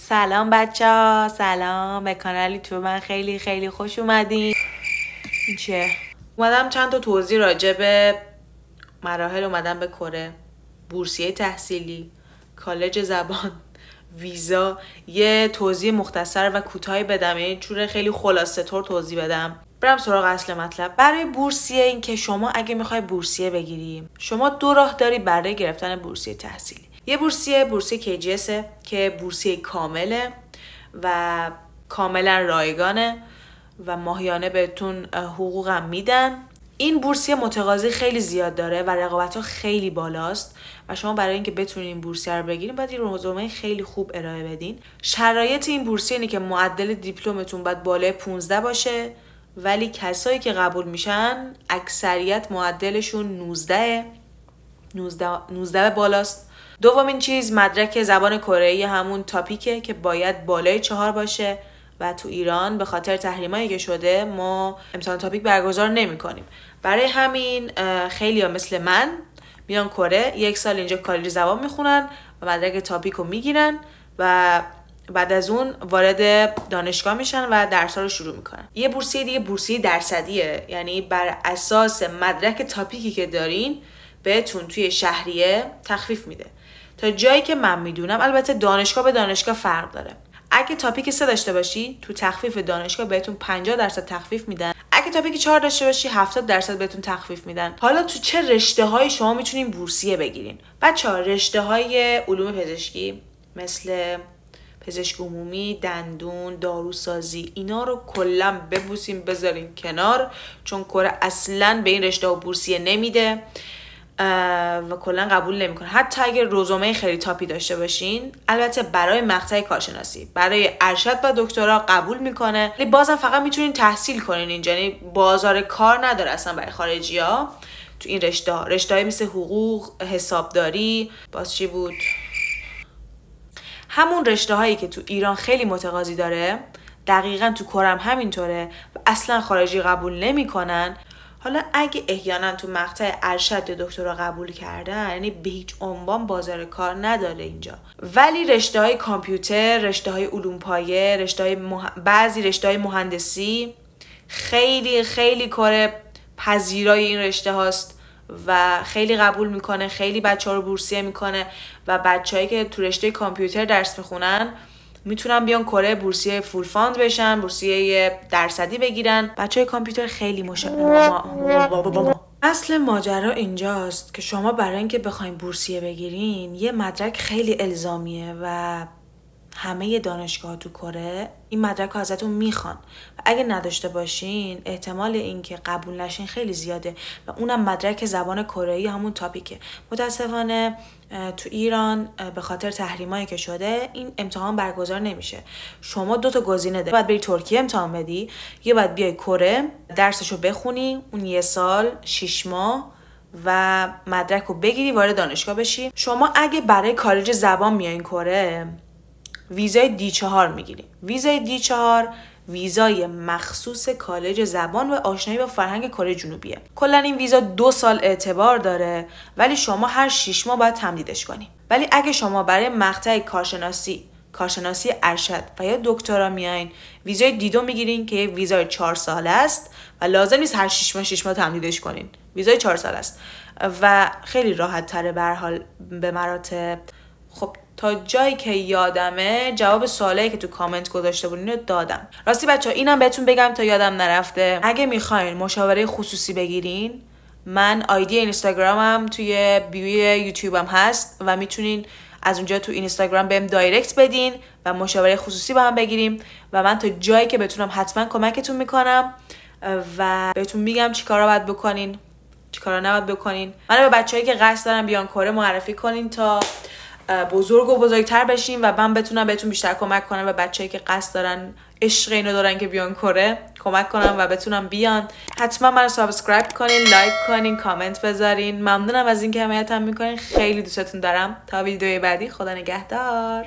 سلام بچه ها، سلام به کانال یوتیوب من. خیلی خوش اومدین. این چیه؟ اومدم چند تا توضیح راجع به مراحل اومدم به کره، بورسیه تحصیلی، کالج زبان، ویزا، یه توضیح مختصر و کوتاهی بدم، یعنی جور خیلی خلاصه طور توضیح بدم. برم سراغ اصل مطلب. برای بورسیه این که شما اگه میخوای بورسیه بگیری، شما دو راه داری برای گرفتن بورسیه تحصیلی. یه بورسیه KGS که بورسیه کامله و کاملا رایگانه و ماهیانه بهتون حقوقم میدن. این بورسیه متقاضی خیلی زیاد داره و رقابت‌ها خیلی بالاست و شما برای اینکه بتونین این بورسیه رو بگیرین باید این رزومه خیلی خوب ارائه بدین. شرایط این بورسیه اینه که معدل دیپلمتون باید بالای 15 باشه، ولی کسایی که قبول میشن اکثریت معدلشون 19 بالاست. دومین چیز مدرک زبان کره‌ای، همون تاپیکه که باید بالای 4 باشه و تو ایران به خاطر تحریمایی که شده ما امتحان تاپیک برگزار نمی‌کنیم. برای همین خیلی‌ها مثل من میان کره، 1 سال اینجا کالج زبان میخونن و مدرک تاپیک رو میگیرن و بعد از اون وارد دانشگاه میشن و درس‌ها رو شروع میکنن. یه بورسیه دیگه بورسیه درصدیه، یعنی بر اساس مدرک تاپیکی که دارین بهتون توی شهریه تخفیف میده. تا جایی که من میدونم، البته دانشگاه به دانشگاه فرق داره. اگه تاپیک 3 داشته باشی تو تخفیف دانشگاه بهتون 50% تخفیف میدن. اگه تاپیک 4 داشته باشی 70% بهتون تخفیف میدن. حالا تو چه رشته‌هایی شما میتونین بورسیه بگیرین؟ بچه‌ها رشته‌های علوم پزشکی مثل پزشک عمومی، دندون، داروسازی، اینا رو کلا ببوسیم بذارین کنار، چون کره اصلا به این رشته‌ها بورسیه نمیده و کلا قبول نمیکنه. حتی اگر رزومه خیلی تاپی داشته باشین، البته برای مقطع کارشناسی، برای ارشد و دکترا قبول میکنه، ولی بازم فقط میتونین تحصیل کنین اینجا، یعنی بازار کار نداره اصلا برای خارجی‌ها تو این رشته‌های مثل حقوق، حسابداری، باز چی بود، همون رشته‌هایی که تو ایران خیلی متقاضی داره، دقیقاً تو کرم همینطوره و اصلا خارجی قبول نمیکنن. حالا اگه احیانا تو مقطع ارشد دکترا قبول کردن، یعنی به هیچ عنوان بازار کار نداره اینجا. ولی رشته‌های کامپیوتر، رشته‌های علوم پایه، بعضی رشته‌های مهندسی خیلی کار پذیرای این رشته هاست و خیلی قبول میکنه، خیلی بچه‌ها رو بورسیه میکنه و بچه‌هایی که تو رشته کامپیوتر درس میخونن میتونن بیان کره بورسیه فول فاند بشن، بورسیه درصدی بگیرن. بچهای کامپیوتر خیلی اصل ماجرا اینجاست که شما برای اینکه بخواین بورسیه بگیرین یه مدرک خیلی الزامیه و همه دانشگاه تو کره این مدرک رو ازتون میخوان و اگه نداشته باشین احتمال اینکه قبول نشین خیلی زیاده و اونم مدرک زبان کره‌ای، همون تاپیکه. متاسفانه تو ایران به خاطر تحریمایی که شده این امتحان برگزار نمیشه. شما 2 تا گزینه داری، باید بری ترکیه امتحان بدی یا باید بیای کره درسشو بخونی اون 1 سال 6 ماه و مدرک رو بگیری وارد دانشگاه بشی. شما اگه برای کالج زبان میایین کره ویزای D4 میگیریم. ویزای D4 ویزای مخصوص کالج زبان و آشنایی با فرهنگ کره جنوبیه. کلا این ویزا 2 سال اعتبار داره ولی شما هر 6 ماه باید تمدیدش کنی. ولی اگه شما برای مقطع کارشناسی ارشد و یا دکترا میایین ویزای D2 میگیرین که ویزای 4 ساله است و لازم نیست هر 6 ماه تمدیدش کنین. ویزای 4 ساله است و خیلی راحت تره به هر حال به مراتب. خب تا جایی که یادمه جواب سوالایی که تو کامنت گذاشته بودین رو دادم. راستی بچه‌ها اینم بهتون بگم تا یادم نرفته، اگه میخواین مشاوره خصوصی بگیرین، من آیدی اینستاگرامم توی بیوی یوتیوبم هست و میتونین از اونجا تو اینستاگرام بهم دایرکت بدین و مشاوره خصوصی با هم بگیریم و من تا جایی که بتونم حتما کمکتون میکنم و بهتون میگم چیکارا باید بکنین، چیکارا نباید بکنین. منو به بچه‌ای که قصد دارن بیان کره معرفی کنین تا بزرگ و بزرگتر بشیم و من بتونم بهتون بیشتر کمک کنم و بچه‌ای که قصد دارن عشق اینو دارن که بیان کره کمک کنم و بتونم بیان. حتما منو سابسکرایب کنین، لایک کنین، کامنت بذارین. ممنونم از اینکه حمایتم میکنین. خیلی دوستتون دارم. تا ویدیوی بعدی، خدا نگهدار.